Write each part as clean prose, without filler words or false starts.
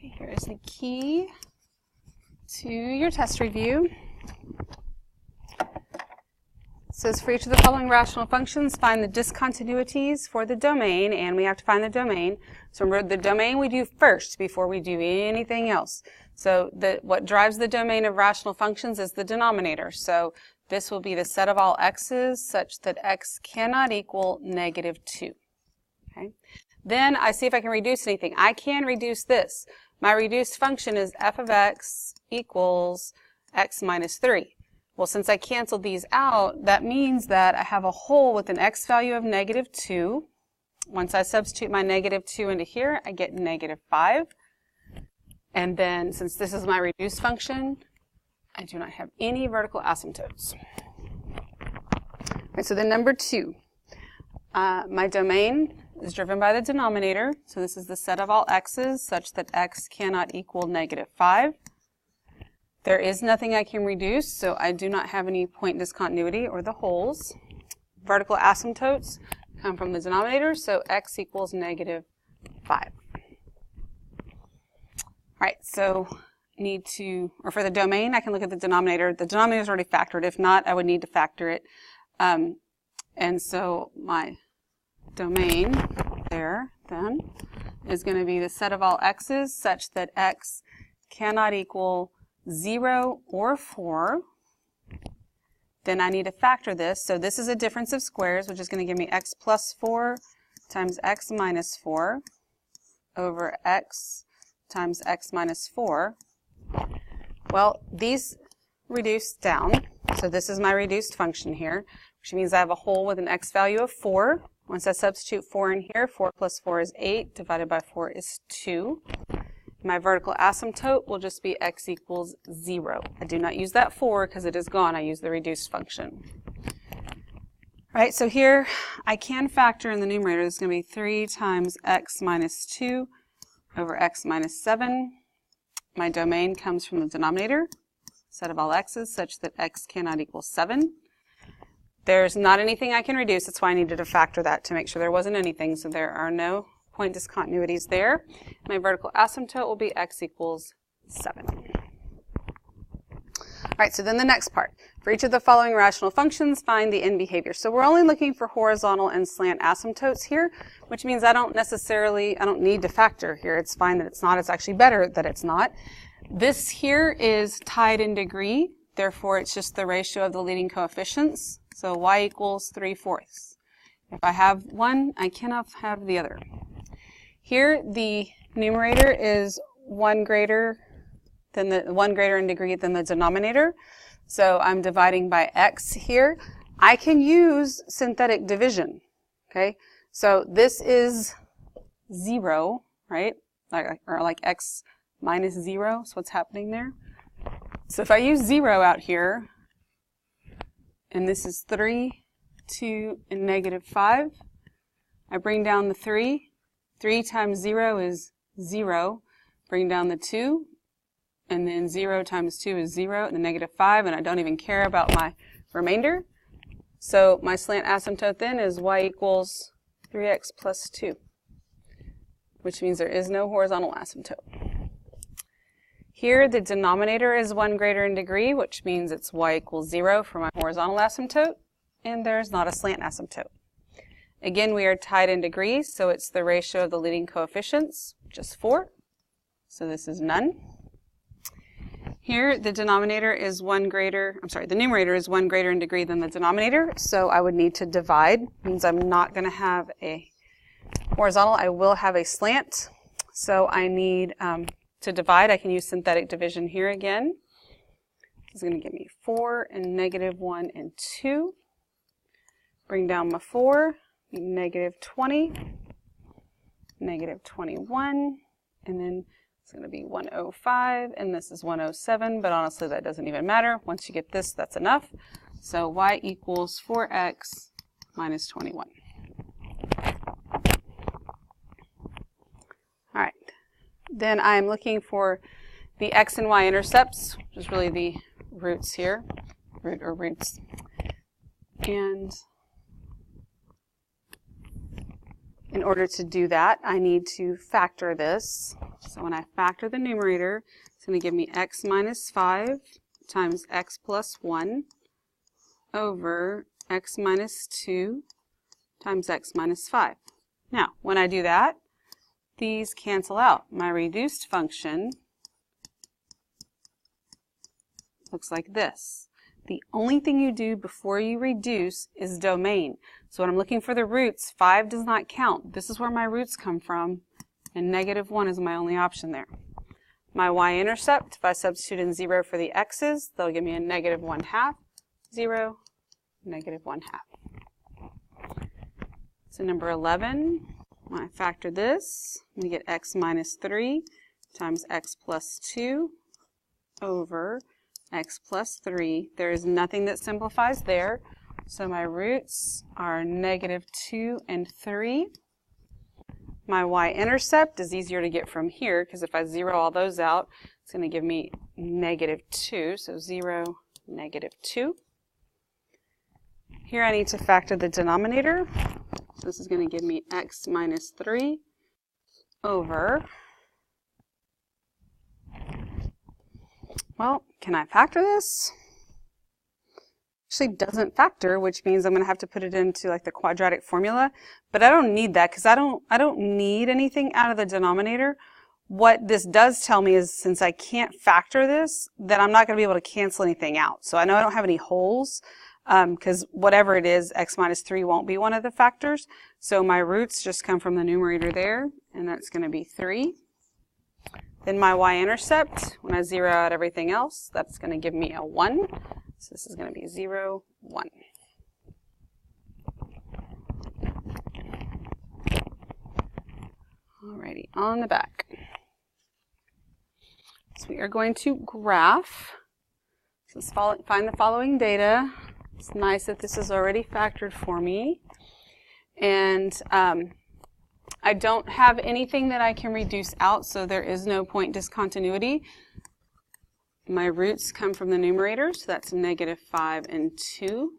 Okay, here is the key to your test review. It says for each of the following rational functions, find the discontinuities for the domain, and we have to find the domain. So remember, the domain we do first before we do anything else. So what drives the domain of rational functions is the denominator. So this will be the set of all x's such that x cannot equal -2. Okay. Then I see if I can reduce anything. I can reduce this. My reduced function is f of x equals x minus 3. Well, since I canceled these out, that means that I have a hole with an x value of -2. Once I substitute my -2 into here, I get -5. And then, since this is my reduced function, I do not have any vertical asymptotes. Right, so then number 2. My domain is driven by the denominator. So this is the set of all x's such that x cannot equal -5. There is nothing I can reduce, so I do not have any point discontinuity or the holes. Vertical asymptotes come from the denominator, so x equals -5. All right, so for the domain, I can look at the denominator. The denominator is already factored. If not, I would need to factor it. And so my domain there then is going to be the set of all x's such that x cannot equal 0 or 4. Then I need to factor this. So this is a difference of squares, which is going to give me x plus 4 times x minus 4 over x times x minus 4. Well, these reduce down. So this is my reduced function here, which means I have a hole with an x value of 4. Once I substitute 4 in here, 4 plus 4 is 8, divided by 4 is 2. My vertical asymptote will just be x equals 0. I do not use that 4 because it is gone. I use the reduced function. All right, so here I can factor in the numerator. This is going to be 3 times x minus 2 over x minus 7. My domain comes from the denominator, set of all x's, such that x cannot equal 7. There's not anything I can reduce. That's why I needed to factor that to make sure there wasn't anything. So there are no point discontinuities there. My vertical asymptote will be x equals 7. All right, so then the next part. For each of the following rational functions, find the end behavior. So we're only looking for horizontal and slant asymptotes here, which means I don't need to factor here. It's fine that it's not. It's actually better that it's not. This here is tied in degree. Therefore, it's just the ratio of the leading coefficients. So y equals 3/4. If I have one, I cannot have the other. Here, the numerator is one greater in degree than the denominator. So I'm dividing by x here. I can use synthetic division. Okay, so this is 0, right? Or like x minus 0. So what's happening there? So if I use 0 out here, and this is 3, 2, and -5, I bring down the 3. 3 times 0 is 0. Bring down the 2. And then 0 times 2 is 0, and the -5, and I don't even care about my remainder. So my slant asymptote then is y equals 3x plus 2, which means there is no horizontal asymptote. Here, the denominator is 1 greater in degree, which means it's y equals 0 for my horizontal asymptote, and there's not a slant asymptote. Again, we are tied in degree, so it's the ratio of the leading coefficients, which is 4. So this is none. Here, the numerator is 1 greater in degree than the denominator, so I would need to divide. Means I'm not going to have a horizontal, I will have a slant. So I need to divide. I can use synthetic division here again. It's going to give me 4 and -1 and 2. Bring down my 4, -20, -21, and then it's going to be 105, and this is 107, but honestly that doesn't even matter. Once you get this, that's enough. So y equals 4x minus 21. All right. Then I'm looking for the x and y intercepts, which is really the roots here, roots. And in order to do that, I need to factor this. So when I factor the numerator, it's going to give me x minus 5 times x plus 1 over x minus 2 times x minus 5. Now, when I do that, these cancel out. My reduced function looks like this. The only thing you do before you reduce is domain. So when I'm looking for the roots, 5 does not count. This is where my roots come from, and negative 1 is my only option there. My y-intercept, if I substitute in 0 for the x's, they'll give me a negative 1/2, 0, negative 1/2. So number 11, when I factor this, I'm going to get x minus 3 times x plus 2 over x plus 3. There is nothing that simplifies there. So my roots are negative 2 and 3. My y-intercept is easier to get from here because if I zero all those out, it's going to give me negative 2. So 0, negative 2. Here I need to factor the denominator. So this is going to give me x minus 3 over, well, can I factor this? Actually doesn't factor, which means I'm going to have to put it into like the quadratic formula, but I don't need that because I don't need anything out of the denominator. What this does tell me is since I can't factor this, then I'm not going to be able to cancel anything out. So I know I don't have any holes because whatever it is, x minus 3 won't be one of the factors. So my roots just come from the numerator there, and that's going to be 3. Then my y-intercept, when I zero out everything else, that's going to give me a 1. So this is going to be 0, 1. Alrighty, on the back. So we are going to graph. So let's find the following data. It's nice that this is already factored for me. And I don't have anything that I can reduce out, so there is no point discontinuity. My roots come from the numerator, so that's negative 5 and 2.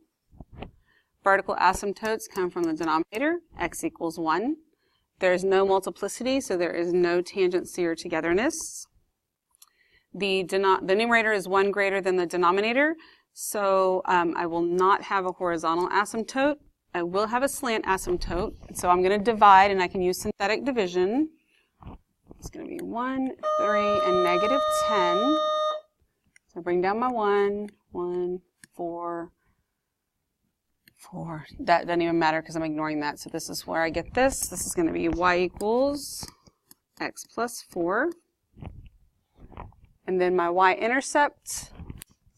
Vertical asymptotes come from the denominator, x equals 1. There is no multiplicity, so there is no tangency or togetherness. The numerator is 1 greater than the denominator, so I will not have a horizontal asymptote. I will have a slant asymptote, so I'm going to divide, and I can use synthetic division. It's going to be 1, 3, and negative 10. So bring down my 1, 4. That doesn't even matter because I'm ignoring that. So this is where I get this. This is going to be y equals x plus 4. And then my y-intercept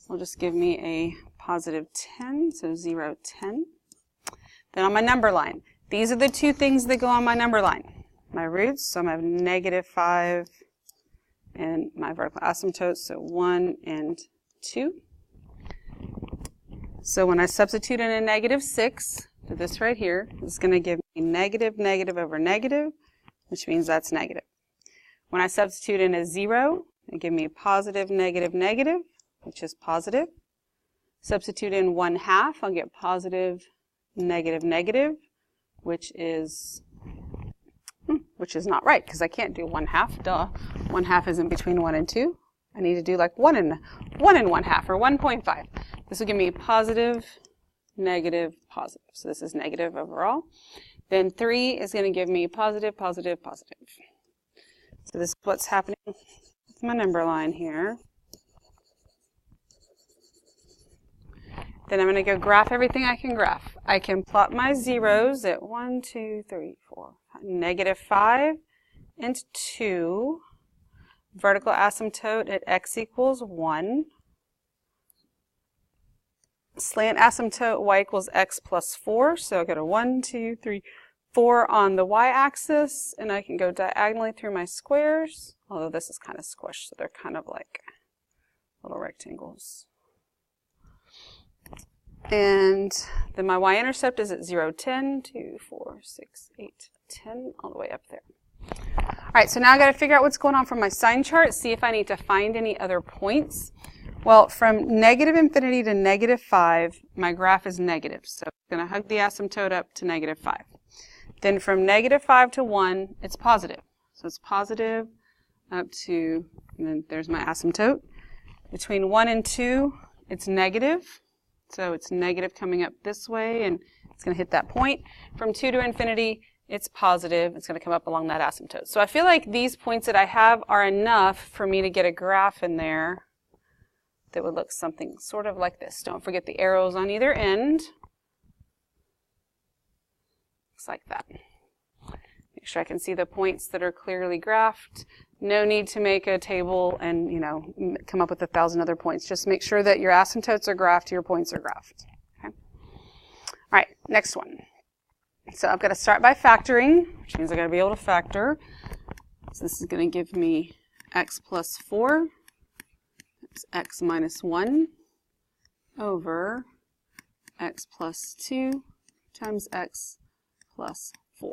will just give me a positive 10, so 0, 10. Then on my number line, these are the two things that go on my number line. My roots, so I'm going to have negative 5, and my vertical asymptotes, so 1 and 2. So when I substitute in a negative 6 to this right here, it's going to give me negative, negative over negative, which means that's negative. When I substitute in a 0, it gives me positive, negative, negative, which is positive. Substitute in 1/2, I'll get positive, negative, negative, which is not right because I can't do 1/2. Duh. 1/2 is in between 1 and 2. I need to do like 1 and 1/2 or 1.5. This will give me positive, negative, positive. So this is negative overall. Then 3 is going to give me positive, positive, positive. So this is what's happening with my number line here. Then I'm going to go graph everything I can graph. I can plot my zeros at 1, 2, 3, 4, negative 5 and 2. Vertical asymptote at x equals 1. Slant asymptote y equals x plus 4. So I go to 1, 2, 3, 4 on the y-axis, and I can go diagonally through my squares, although this is kind of squished, so they're kind of like little rectangles. And then my y-intercept is at 0, 10, 2, 4, 6, 8, 10, all the way up there. All right, so now I've got to figure out what's going on from my sign chart, see if I need to find any other points. Well, from negative infinity to negative 5, my graph is negative. So I'm going to hug the asymptote up to negative 5. Then from negative 5 to 1, it's positive. So it's positive, up to, and then there's my asymptote. Between 1 and 2, it's negative. So it's negative coming up this way, and it's going to hit that point. From 2 to infinity, it's positive. It's going to come up along that asymptote. So I feel like these points that I have are enough for me to get a graph in there that would look something sort of like this. Don't forget the arrows on either end. Looks like that. Make sure I can see the points that are clearly graphed. No need to make a table and, come up with 1,000 other points. Just make sure that your asymptotes are graphed, your points are graphed. Okay? All right, next one. So I've got to start by factoring, which means I've got to be able to factor. So this is going to give me x plus 4. That's x minus 1 over x plus 2 times x plus 4.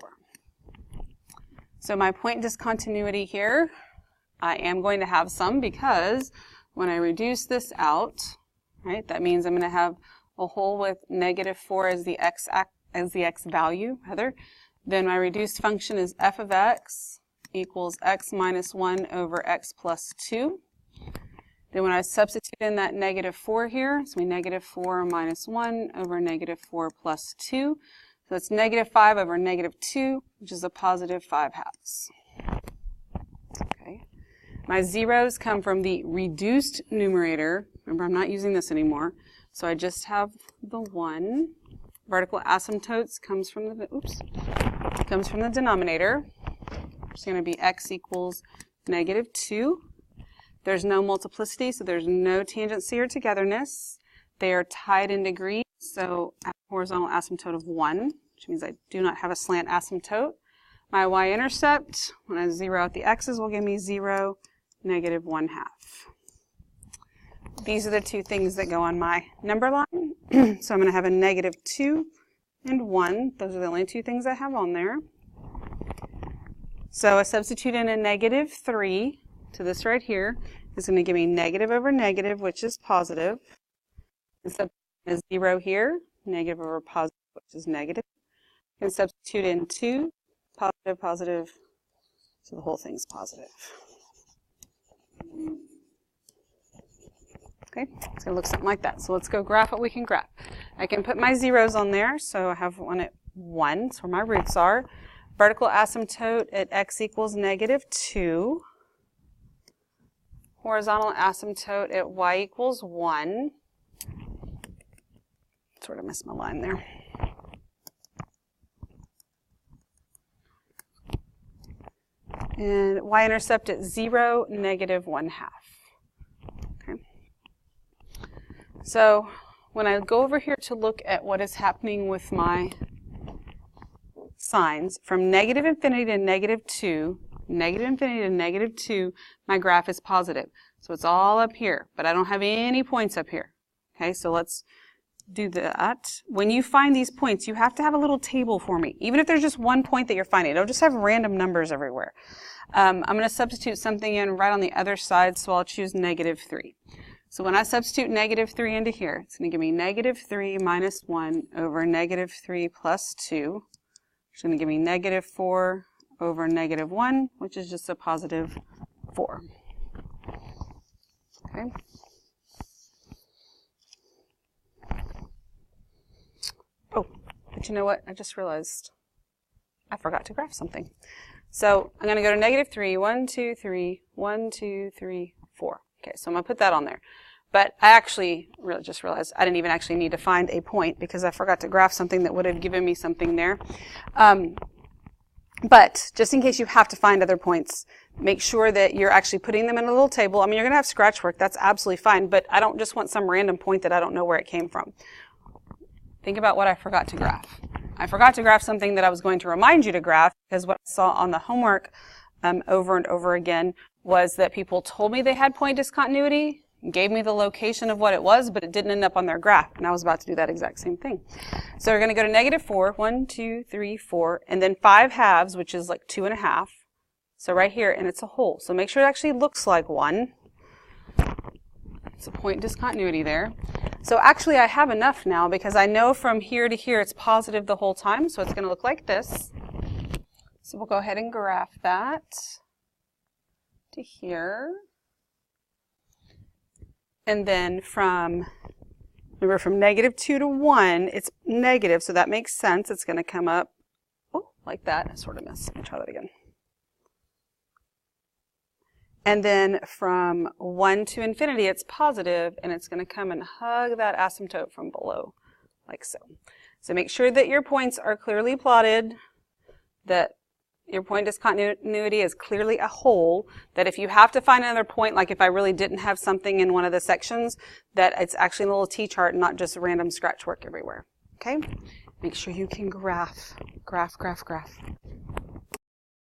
So my point discontinuity here, I am going to have some because when I reduce this out, right, that means I'm going to have a whole with negative 4 as the x value, rather. Then my reduced function is f of x equals x minus 1 over x plus 2. Then when I substitute in that negative 4 here, it's going to be negative 4 minus 1 over negative 4 plus 2. So it's negative 5 over negative 2, which is a positive 5/2. Okay. My zeros come from the reduced numerator. Remember, I'm not using this anymore. So I just have the 1. Vertical asymptotes comes from the denominator. It's going to be x equals negative 2. There's no multiplicity, so there's no tangency or togetherness. They are tied in degree, so I have a horizontal asymptote of 1, which means I do not have a slant asymptote. My y-intercept, when I zero out the x's, will give me 0, negative 1/2. These are the two things that go on my number line. So I'm going to have a negative 2 and 1. Those are the only two things I have on there. So I substitute in a negative 3 to this right here. Is going to give me negative over negative, which is positive. And substitute in a 0 here, negative over positive, which is negative. And substitute in 2, positive, positive, so the whole thing's positive. Okay, it's going to look something like that. So let's go graph what we can graph. I can put my zeros on there, so I have one at 1, that's where my roots are. Vertical asymptote at x equals negative 2. Horizontal asymptote at y equals 1. Sort of missed my line there. And y-intercept at 0, negative 1/2. Okay. So when I go over here to look at what is happening with my signs, from negative infinity to negative 2, negative infinity to negative 2, my graph is positive. So it's all up here, but I don't have any points up here. Okay, so let's do that. When you find these points, you have to have a little table for me. Even if there's just one point that you're finding, don't just have random numbers everywhere. I'm going to substitute something in right on the other side, so I'll choose negative 3. So when I substitute negative 3 into here, it's going to give me negative 3 minus 1 over negative 3 plus 2. It's going to give me negative 4 over negative 1, which is just a positive 4. Okay. Oh, but you know what? I just realized I forgot to graph something. So I'm going to go to negative 3, 1, 2, 3, 1, 2, 3, 4. Okay, so I'm going to put that on there. But I actually just realized I didn't even actually need to find a point because I forgot to graph something that would have given me something there. But just in case you have to find other points, make sure that you're actually putting them in a little table. I mean, you're going to have scratch work. That's absolutely fine. But I don't just want some random point that I don't know where it came from. Think about what I forgot to graph. I forgot to graph something that I was going to remind you to graph because what I saw on the homework over and over again was that people told me they had point discontinuity, gave me the location of what it was, but it didn't end up on their graph. And I was about to do that exact same thing. So we're going to go to negative 4, 1, 2, 3, 4, and then 5 halves, which is like 2.5. So right here, and it's a whole. So make sure it actually looks like 1. It's a point discontinuity there. So actually I have enough now because I know from here to here it's positive the whole time, so it's going to look like this. So we'll go ahead and graph that. to here. And then from, remember, from -2 to 1, it's negative, so that makes sense. It's going to come up like that. I sort of missed. Let me try that again. And then from 1 to infinity, it's positive, and it's going to come and hug that asymptote from below, like so. So make sure that your points are clearly plotted, that your point discontinuity is clearly a hole, that if you have to find another point, like if I really didn't have something in one of the sections, that it's actually a little T-chart, not just random scratch work everywhere. Okay? Make sure you can graph.